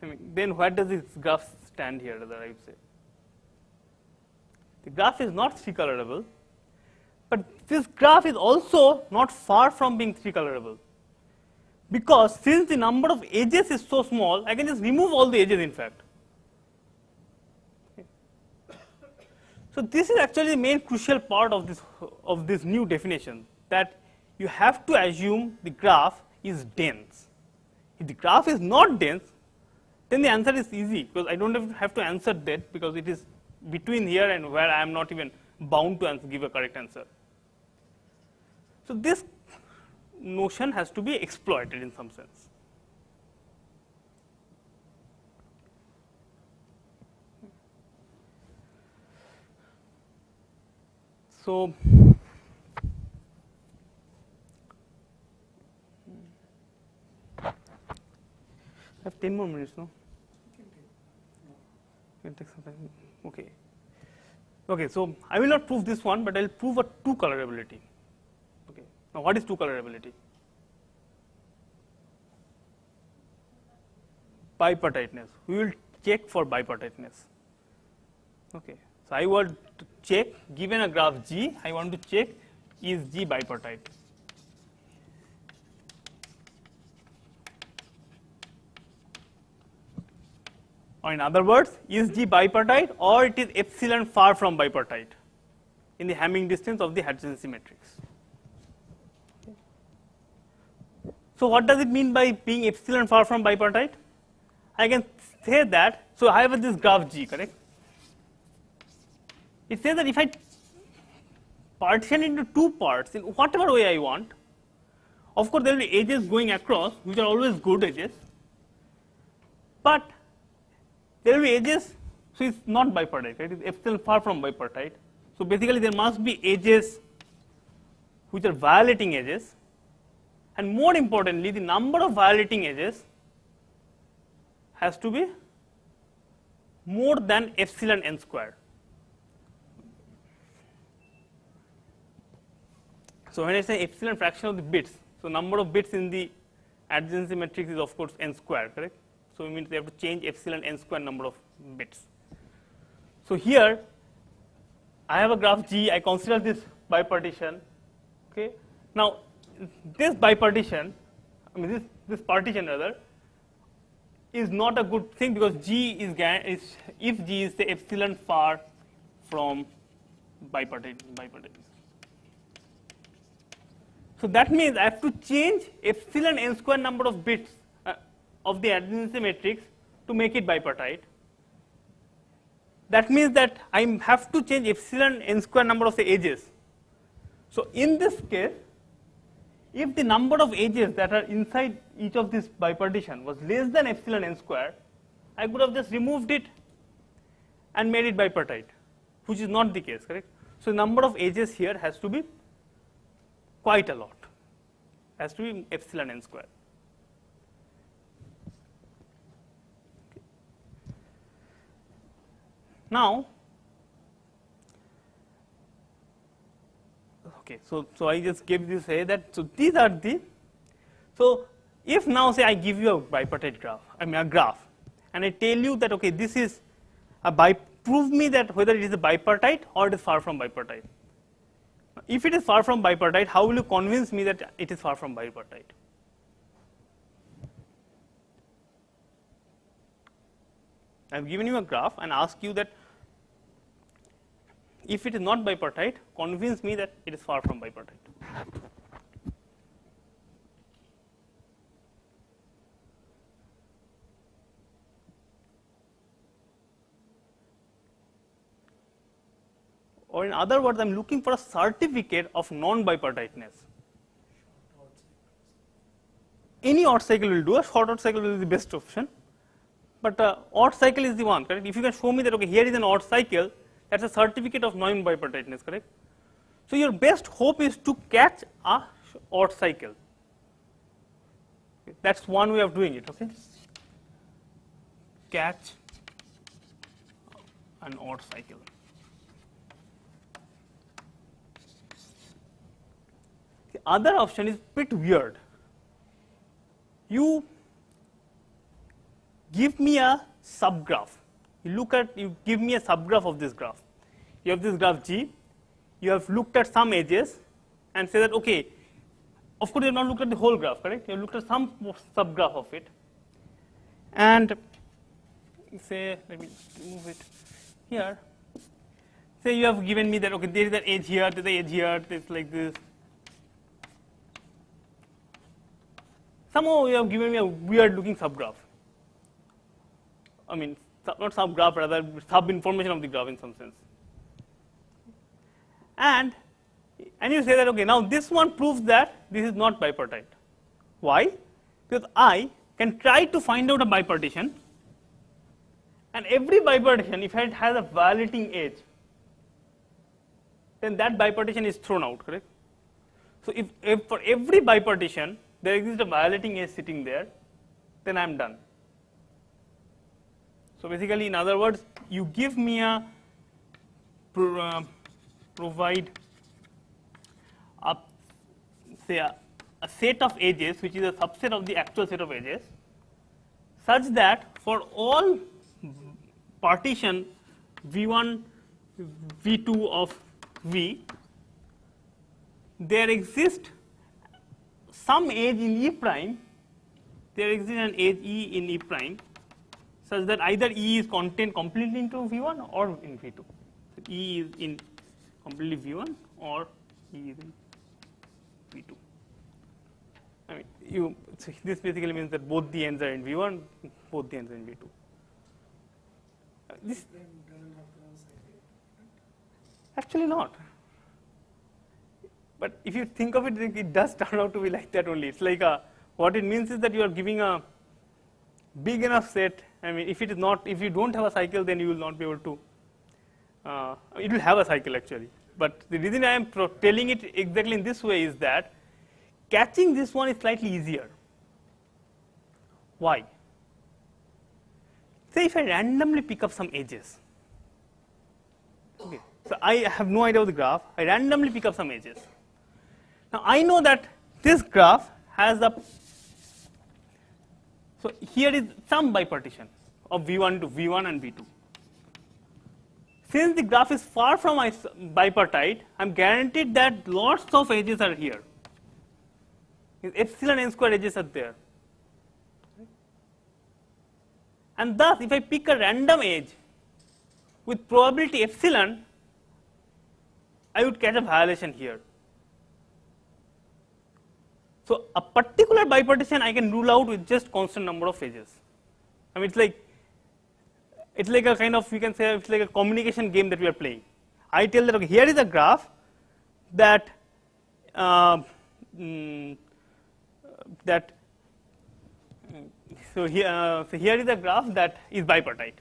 Speaker 1: I mean, then where does this graph stand here, rather I would say? The graph is not 3 colorable, but this graph is also not far from being 3 colorable, because since the number of edges is so small, I can just remove all the edges in fact. Okay. So this is actually the main crucial part of this new definition, that you have to assume the graph is dense. If the graph is not dense, then the answer is easy, because I don't have to answer that, because it is between here and where I am not even bound to give a correct answer. So this notion has to be exploited in some sense. So I have 10 more minutes, no? Can take some time. Okay. Okay, so I will not prove this one, but I will prove a 2 colorability. Okay. Now what is 2 colorability? Bipartiteness. We will check for bipartiteness. Okay. So I want to check, given a graph G, I want to check is G bipartite. Or in other words, is G bipartite or it is epsilon far from bipartite in the Hamming distance of the adjacency matrix. Okay. So what does it mean by being epsilon far from bipartite? I can say that, so I have this graph G, correct? It says that if I partition into 2 parts in whatever way I want, of course there will be edges going across, which are always good edges, but there will be edges, so it's not bipartite, right? It's epsilon far from bipartite. So basically there must be edges which are violating edges, and more importantly, the number of violating edges has to be more than epsilon n squared. So when I say epsilon fraction of the bits, so number of bits in the adjacency matrix is of course n squared, correct? So it means we have to change epsilon n square number of bits. So here I have a graph G, I consider this bipartition. Okay. Now this bipartition, I mean this partition rather, is not a good thing because G is if G is the epsilon far from bipartite. So that means I have to change epsilon n square number of bits of the adjacency matrix to make it bipartite. That means that I have to change epsilon n square number of the edges. So in this case, if the number of edges that are inside each of these bipartition was less than epsilon n square, I could have just removed it and made it bipartite, which is not the case, correct? So number of edges here has to be quite a lot, has to be epsilon n square. Now, okay, so I just gave you say that, so these are the, so if now say I give you a bipartite graph, I mean a graph, and I tell you that okay, this is a prove me that whether it is a bipartite or it is far from bipartite. If it is far from bipartite, how will you convince me that it is far from bipartite? I have given you a graph and asked you that if it is not bipartite, convince me that it is far from bipartite. Or in other words, I am looking for a certificate of non-bipartiteness. Any odd cycle will do, a short odd cycle will be the best option. But odd cycle is the one, correct? If you can show me that okay, here is an odd cycle, that's a certificate of non-bipartiteness, correct? So your best hope is to catch a odd cycle. Okay, that's one way of doing it, okay? Catch an odd cycle. The other option is a bit weird. You give me a subgraph. You give me a subgraph of this graph. You have this graph G. You have looked at some edges and say that okay. Of course, you have not looked at the whole graph, correct? You have looked at some subgraph of it, and say let me move it here. Say you have given me that okay, there is an edge here, there is an edge here, it's like this. Somehow you have given me a weird looking subgraph. I mean, not subgraph, rather sub information of the graph in some sense. And you say that okay, now this one proves that this is not bipartite. Why? Because I can try to find out a bipartition, and every bipartition, if it has a violating edge, then that bipartition is thrown out, correct? So if for every bipartition there exists a violating edge sitting there, then I am done. So basically, in other words, you give me a provide a say a set of edges which is a subset of the actual set of edges, such that for all partition V1, V2 of V, there exists some edge in E prime, there exists an edge E in E prime, such that either E is contained completely into V1 or in V2. So E is in completely V1 or E is in V2. I mean, so this basically means that both the ends are in V1, both the ends are in V2. This actually not. But if you think of it, it does turn out to be like that only. It's like what it means is that you are giving a big enough set. I mean, if it is not, if you don't have a cycle, then you will not be able to. It will have a cycle actually. But the reason I am telling it exactly in this way is that catching this one is slightly easier. Why? Say if I randomly pick up some edges. Okay. So I have no idea of the graph. I randomly pick up some edges. Now I know that this graph has a. So here is some bipartition of V1 to V1 and V2. Since the graph is far from bipartite, I am guaranteed that lots of edges are here. Epsilon n square edges are there. And thus, if I pick a random edge with probability epsilon, I would catch a violation here. So, a particular bipartition I can rule out with just constant number of edges. I mean, it's like a kind of, we can say it's like a communication game that we are playing. I tell that, okay, here is a graph that so here is a graph that is bipartite.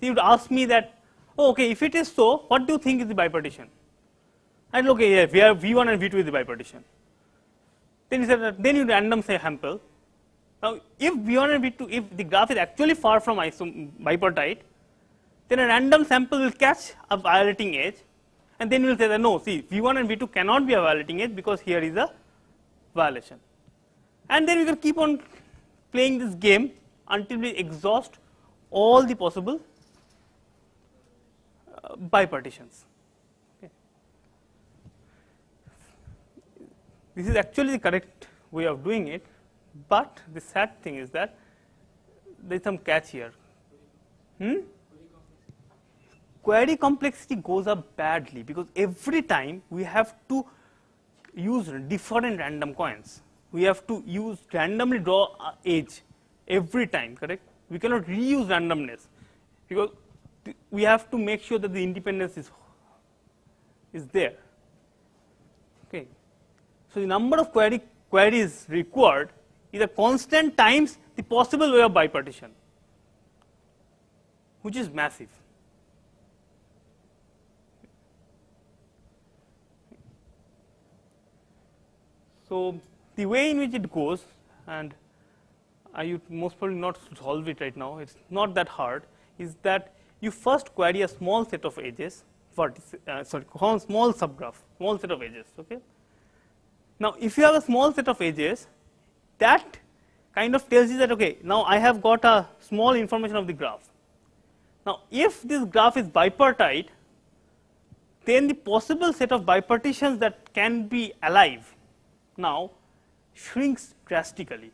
Speaker 1: So you would ask me that, oh, okay, if it is so, what do you think is the bipartition? And okay, yeah, we have V1 and V2 is the bipartition. Then you said that, then you random say sample. Now, if V1 and V2, if the graph is actually far from bipartite, then a random sample will catch a violating edge, and then you will say that no, see, V1 and V2 cannot be a violating edge because here is a violation. And then we can keep on playing this game until we exhaust all the possible bipartitions. Okay. This is actually the correct way of doing it, but the sad thing is that there is some catch here. Query complexity goes up badly because every time we have to use different random coins. We have to use randomly draw an edge every time, correct? We cannot reuse randomness because we have to make sure that the independence is there. Okay. So the number of queries required is a constant times the possible way of bipartition, which is massive. So the way in which it goes, and I would most probably not solve it right now, it's not that hard, is that you first query a small set of edges, small subgraph, small set of edges. Okay. Now, if you have a small set of edges, that kind of tells you that, okay, now I have got a small information of the graph. Now, if this graph is bipartite, then the possible set of bipartitions that can be alive now shrinks drastically.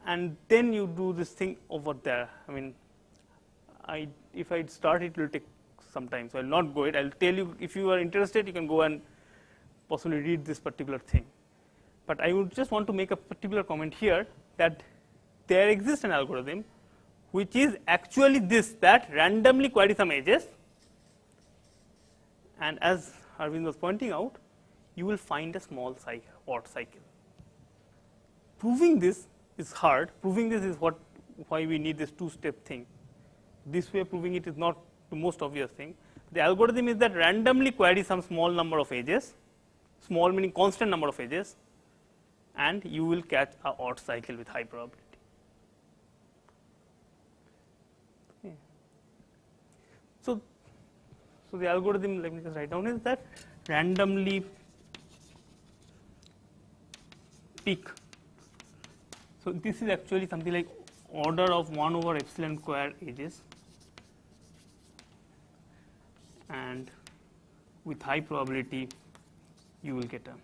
Speaker 1: And then you do this thing over there. I mean, if I start it will take some time, so I will not go it. I will tell you, if you are interested, you can go and possibly read this particular thing. But I would just want to make a particular comment here that there exists an algorithm which is actually this, that randomly query some edges, and as Arvind was pointing out, you will find a small odd cycle. Proving this is hard. Proving this is why we need this two-step thing. This way of proving it is not the most obvious thing. The algorithm is that randomly query some small number of edges, small meaning constant number of edges, and you will catch a odd cycle with high probability. Okay. So the algorithm, let me just write down, is that randomly pick. So this is actually something like order of 1 over epsilon square edges, and with high probability you will get a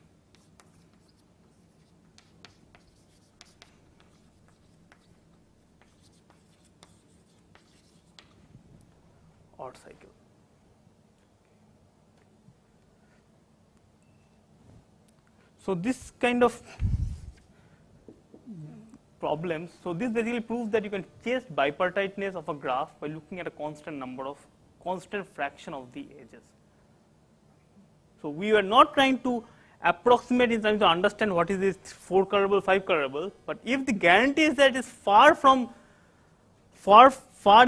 Speaker 1: odd cycle. So this kind of problems, so this basically proves that you can chase bipartiteness of a graph by looking at a constant fraction of the edges. So we were not trying to approximate in terms of understand what is this 4 colorable, 5 colorable, but if the guarantee is that it is far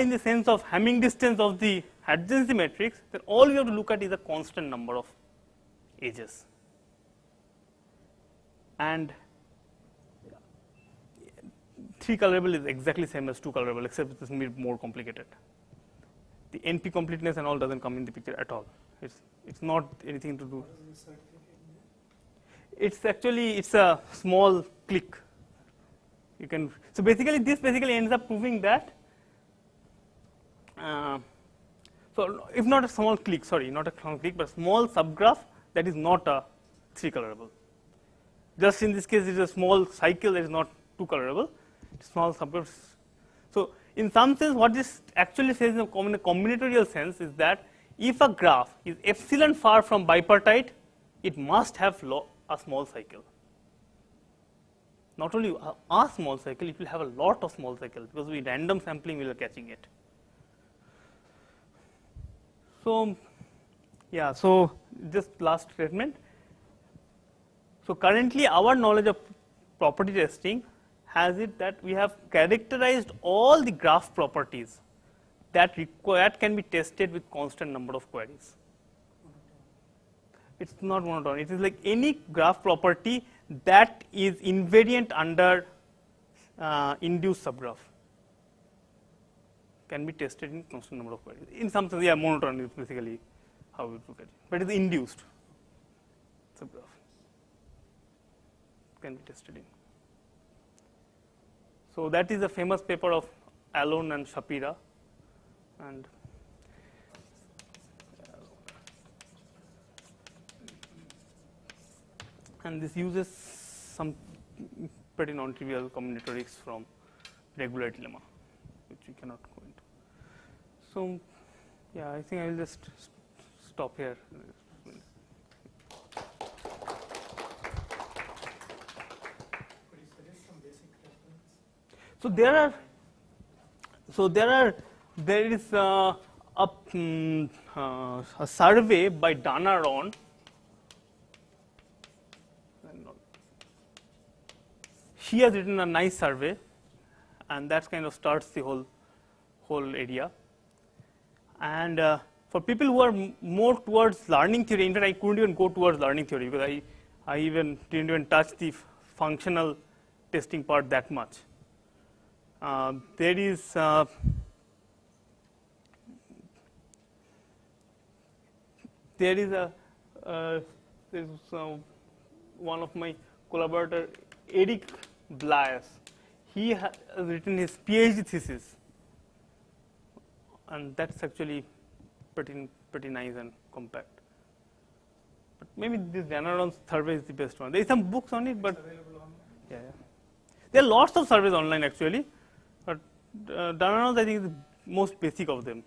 Speaker 1: in the sense of Hamming distance of the adjacency matrix, then all we have to look at is a constant number of edges. And 3 colorable is exactly same as 2 colorable, except it is more complicated. The NP completeness and all doesn't come in the picture at all. It's not anything to do. It's actually a small click. You can, so basically this ends up proving that. So if not a small click, sorry, not a small click, but a small subgraph that is not a 3 colorable. Just in this case, it is a small cycle that is not too colorable. Small subgroups. So in some sense, what this actually says in a combinatorial sense is that if a graph is epsilon far from bipartite, it must have a small cycle. Not only a small cycle, it will have a lot of small cycles because with random sampling we are catching it. So yeah, so just last statement. So currently our knowledge of property testing has it that we have characterized all the graph properties that can be tested with constant number of queries. It's not monotone. It is like any graph property that is invariant under induced subgraph can be tested in constant number of queries. In some sense, yeah, monotone is basically how we look at it, but it's induced subgraph can be tested in. So that is a famous paper of Alon and Shapira, and this uses some pretty non-trivial combinatorics from regularity lemma, which we cannot go into. So yeah, I think I will just stop here. So there is a survey by Dana Ron. She has written a nice survey, and that kind of starts the whole area. And for people who are more towards learning theory, in fact, I couldn't even go towards learning theory because I even didn't even touch the functional testing part that much. There is one of my collaborator, Eric Blias. He has written his PhD thesis, and that's actually pretty nice and compact. But maybe this Dana Ron's survey is the best one. There is some books on it, but yeah. There are lots of surveys online actually, but Dana Ron's I think is the most basic of them.